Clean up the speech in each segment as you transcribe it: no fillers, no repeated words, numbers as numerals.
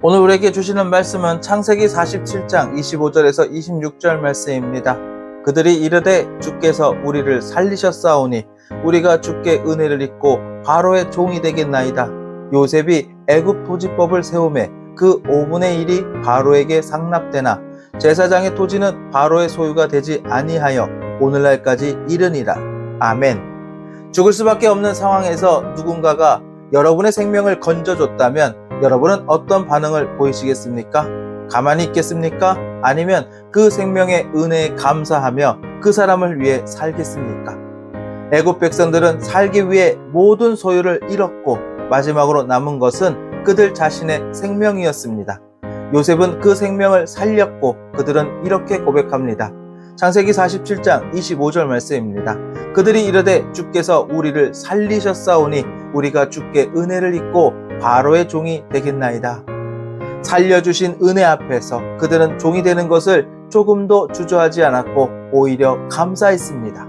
오늘 우리에게 주시는 말씀은 창세기 47장 25절에서 26절 말씀입니다. 그들이 이르되 주께서 우리를 살리셨사오니 우리가 주께 은혜를 입고 바로의 종이 되겠나이다. 요셉이 애굽 토지법을 세우매 그 5분의 1이 바로에게 상납되나 제사장의 토지는 바로의 소유가 되지 아니하여 오늘날까지 이르니라. 아멘. 죽을 수밖에 없는 상황에서 누군가가 여러분의 생명을 건져줬다면 여러분은 어떤 반응을 보이시겠습니까? 가만히 있겠습니까? 아니면 그 생명의 은혜에 감사하며 그 사람을 위해 살겠습니까? 애굽 백성들은 살기 위해 모든 소유를 잃었고 마지막으로 남은 것은 그들 자신의 생명이었습니다. 요셉은 그 생명을 살렸고 그들은 이렇게 고백합니다. 창세기 47장 25절 말씀입니다. 그들이 이르되 주께서 우리를 살리셨사오니 우리가 주께 은혜를 입고 바로의 종이 되겠나이다. 살려주신 은혜 앞에서 그들은 종이 되는 것을 조금도 주저하지 않았고 오히려 감사했습니다.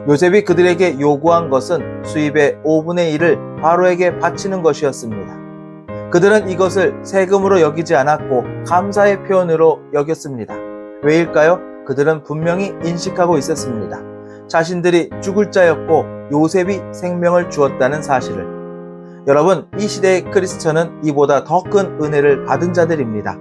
요셉이 그들에게 요구한 것은 수입의 5분의 1을 바로에게 바치는 것이었습니다. 그들은 이것을 세금으로 여기지 않았고 감사의 표현으로 여겼습니다. 왜일까요? 그들은 분명히 인식하고 있었습니다. 자신들이 죽을 자였고 요셉이 생명을 주었다는 사실을. 여러분, 이 시대의 크리스천은 이보다 더 큰 은혜를 받은 자들입니다.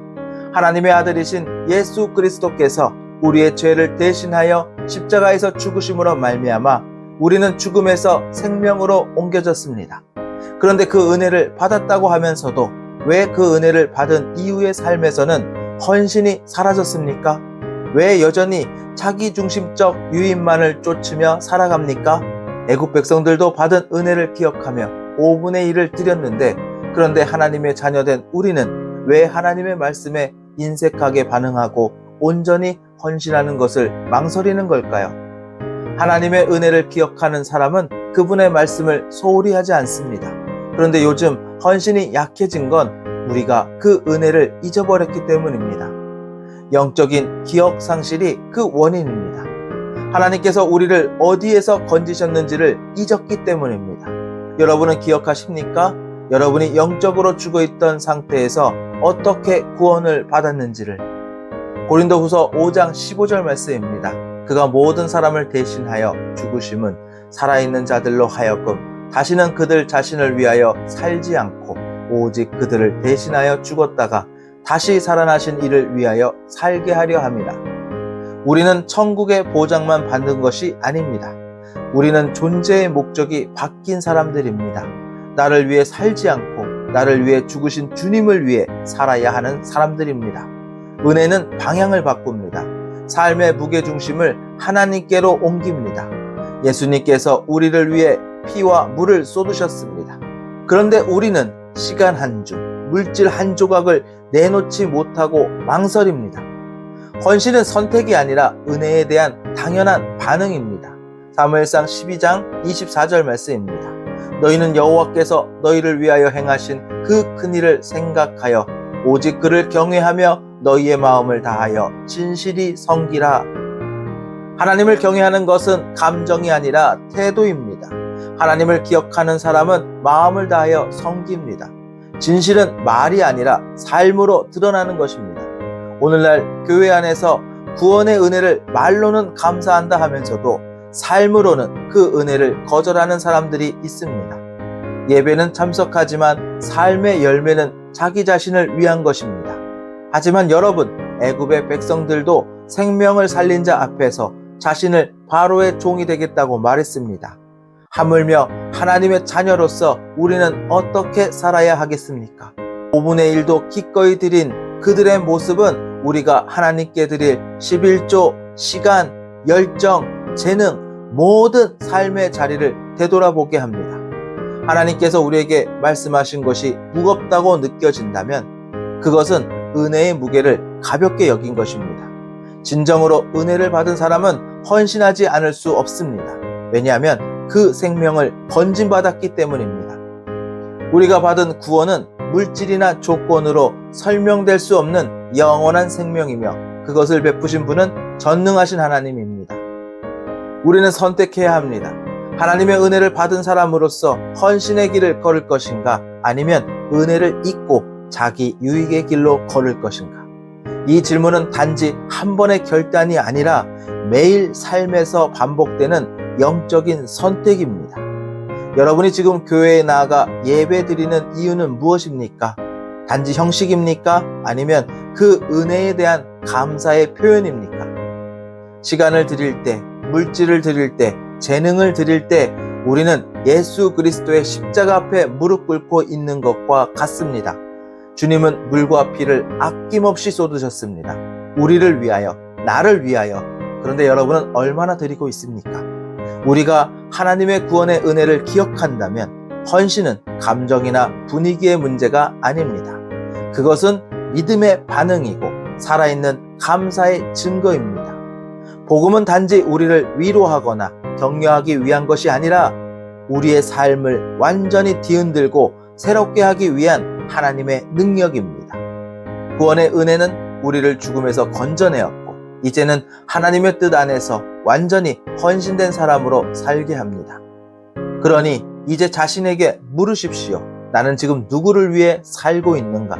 하나님의 아들이신 예수 그리스도께서 우리의 죄를 대신하여 십자가에서 죽으심으로 말미암아 우리는 죽음에서 생명으로 옮겨졌습니다. 그런데 그 은혜를 받았다고 하면서도 왜 그 은혜를 받은 이후의 삶에서는 헌신이 사라졌습니까? 왜 여전히 자기중심적 유익만을 쫓으며 살아갑니까? 애굽 백성들도 받은 은혜를 기억하며 5분의 1을 드렸는데 그런데 하나님의 자녀된 우리는 왜 하나님의 말씀에 인색하게 반응하고 온전히 헌신하는 것을 망설이는 걸까요? 하나님의 은혜를 기억하는 사람은 그분의 말씀을 소홀히 하지 않습니다. 그런데 요즘 헌신이 약해진 건 우리가 그 은혜를 잊어버렸기 때문입니다. 영적인 기억 상실이 그 원인입니다. 하나님께서 우리를 어디에서 건지셨는지를 잊었기 때문입니다. 여러분은 기억하십니까? 여러분이 영적으로 죽어있던 상태에서 어떻게 구원을 받았는지를. 고린도후서 5장 15절 말씀입니다. 그가 모든 사람을 대신하여 죽으심은 살아있는 자들로 하여금 다시는 그들 자신을 위하여 살지 않고 오직 그들을 대신하여 죽었다가 다시 살아나신 이를 위하여 살게 하려 함이라. 우리는 천국의 보장만 받는 것이 아닙니다. 우리는 존재의 목적이 바뀐 사람들입니다. 나를 위해 살지 않고 나를 위해 죽으신 주님을 위해 살아야 하는 사람들입니다. 은혜는 방향을 바꿉니다. 삶의 무게중심을 하나님께로 옮깁니다. 예수님께서 우리를 위해 피와 물을 쏟으셨습니다. 그런데 우리는 시간 한 줌, 물질 한 조각을 내놓지 못하고 망설입니다. 헌신은 선택이 아니라 은혜에 대한 당연한 반응입니다. 사무엘상 12장 24절 말씀입니다. 너희는 여호와께서 너희를 위하여 행하신 그 큰 일을 생각하여 오직 그를 경외하며 너희의 마음을 다하여 진실이 섬기라. 하나님을 경외하는 것은 감정이 아니라 태도입니다. 하나님을 기억하는 사람은 마음을 다하여 섬깁니다. 진실은 말이 아니라 삶으로 드러나는 것입니다. 오늘날 교회 안에서 구원의 은혜를 말로는 감사한다 하면서도 삶으로는 그 은혜를 거절하는 사람들이 있습니다. 예배는 참석하지만 삶의 열매는 자기 자신을 위한 것입니다. 하지만 여러분, 애굽의 백성들도 생명을 살린 자 앞에서 자신을 바로의 종이 되겠다고 말했습니다. 하물며 하나님의 자녀로서 우리는 어떻게 살아야 하겠습니까? 5분의 1도 기꺼이 드린 그들의 모습은 우리가 하나님께 드릴 11조, 시간, 열정, 재능, 모든 삶의 자리를 되돌아보게 합니다. 하나님께서 우리에게 말씀하신 것이 무겁다고 느껴진다면 그것은 은혜의 무게를 가볍게 여긴 것입니다. 진정으로 은혜를 받은 사람은 헌신하지 않을 수 없습니다. 왜냐하면 그 생명을 건진받았기 때문입니다. 우리가 받은 구원은 물질이나 조건으로 설명될 수 없는 영원한 생명이며 그것을 베푸신 분은 전능하신 하나님입니다. 우리는 선택해야 합니다. 하나님의 은혜를 받은 사람으로서 헌신의 길을 걸을 것인가 아니면 은혜를 잊고 자기 유익의 길로 걸을 것인가? 이 질문은 단지 한 번의 결단이 아니라 매일 삶에서 반복되는 영적인 선택입니다. 여러분이 지금 교회에 나아가 예배 드리는 이유는 무엇입니까? 단지 형식입니까? 아니면 그 은혜에 대한 감사의 표현입니까? 시간을 드릴 때, 물질을 드릴 때, 재능을 드릴 때 우리는 예수 그리스도의 십자가 앞에 무릎 꿇고 있는 것과 같습니다. 주님은 물과 피를 아낌없이 쏟으셨습니다. 우리를 위하여, 나를 위하여. 그런데 여러분은 얼마나 드리고 있습니까? 우리가 하나님의 구원의 은혜를 기억한다면 헌신은 감정이나 분위기의 문제가 아닙니다. 그것은 믿음의 반응이고 살아있는 감사의 증거입니다. 복음은 단지 우리를 위로하거나 격려하기 위한 것이 아니라 우리의 삶을 완전히 뒤흔들고 새롭게 하기 위한 하나님의 능력입니다. 구원의 은혜는 우리를 죽음에서 건져내었고 이제는 하나님의 뜻 안에서 완전히 헌신된 사람으로 살게 합니다. 그러니 이제 자신에게 물으십시오. 나는 지금 누구를 위해 살고 있는가?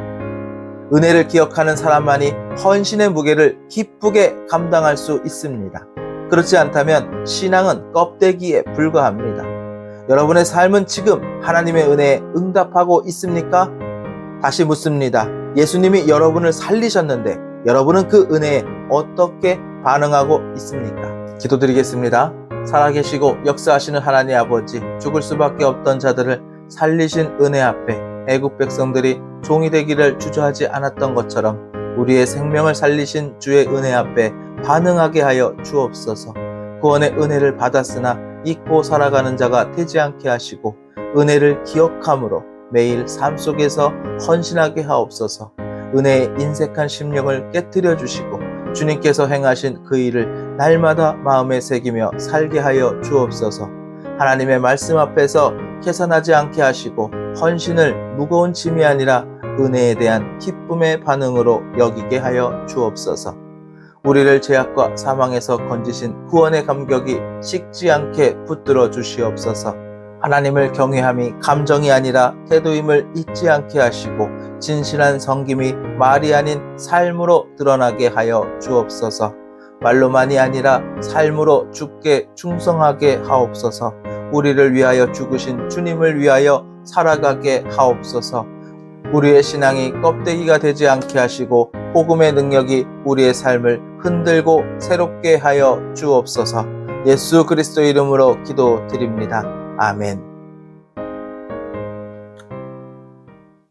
은혜를 기억하는 사람만이 헌신의 무게를 기쁘게 감당할 수 있습니다. 그렇지 않다면 신앙은 껍데기에 불과합니다. 여러분의 삶은 지금 하나님의 은혜에 응답하고 있습니까? 다시 묻습니다. 예수님이 여러분을 살리셨는데 여러분은 그 은혜에 어떻게 반응하고 있습니까? 기도드리겠습니다. 살아계시고 역사하시는 하나님 아버지, 죽을 수밖에 없던 자들을 살리신 은혜 앞에 애국 백성들이 종이 되기를 주저하지 않았던 것처럼 우리의 생명을 살리신 주의 은혜 앞에 반응하게 하여 주옵소서. 구원의 은혜를 받았으나 잊고 살아가는 자가 되지 않게 하시고 은혜를 기억함으로 매일 삶 속에서 헌신하게 하옵소서. 은혜의 인색한 심령을 깨트려 주시고 주님께서 행하신 그 일을 날마다 마음에 새기며 살게 하여 주옵소서. 하나님의 말씀 앞에서 계산하지 않게 하시고 헌신을 무거운 짐이 아니라 은혜에 대한 기쁨의 반응으로 여기게 하여 주옵소서. 우리를 죄악과 사망에서 건지신 구원의 감격이 식지 않게 붙들어 주시옵소서. 하나님을 경외함이 감정이 아니라 태도임을 잊지 않게 하시고 진실한 섬김이 말이 아닌 삶으로 드러나게 하여 주옵소서. 말로만이 아니라 삶으로 주께 충성하게 하옵소서. 우리를 위하여 죽으신 주님을 위하여 살아가게 하옵소서. 우리의 신앙이 껍데기가 되지 않게 하시고 복음의 능력이 우리의 삶을 흔들고 새롭게 하여 주옵소서. 예수 그리스도 이름으로 기도드립니다. 아멘.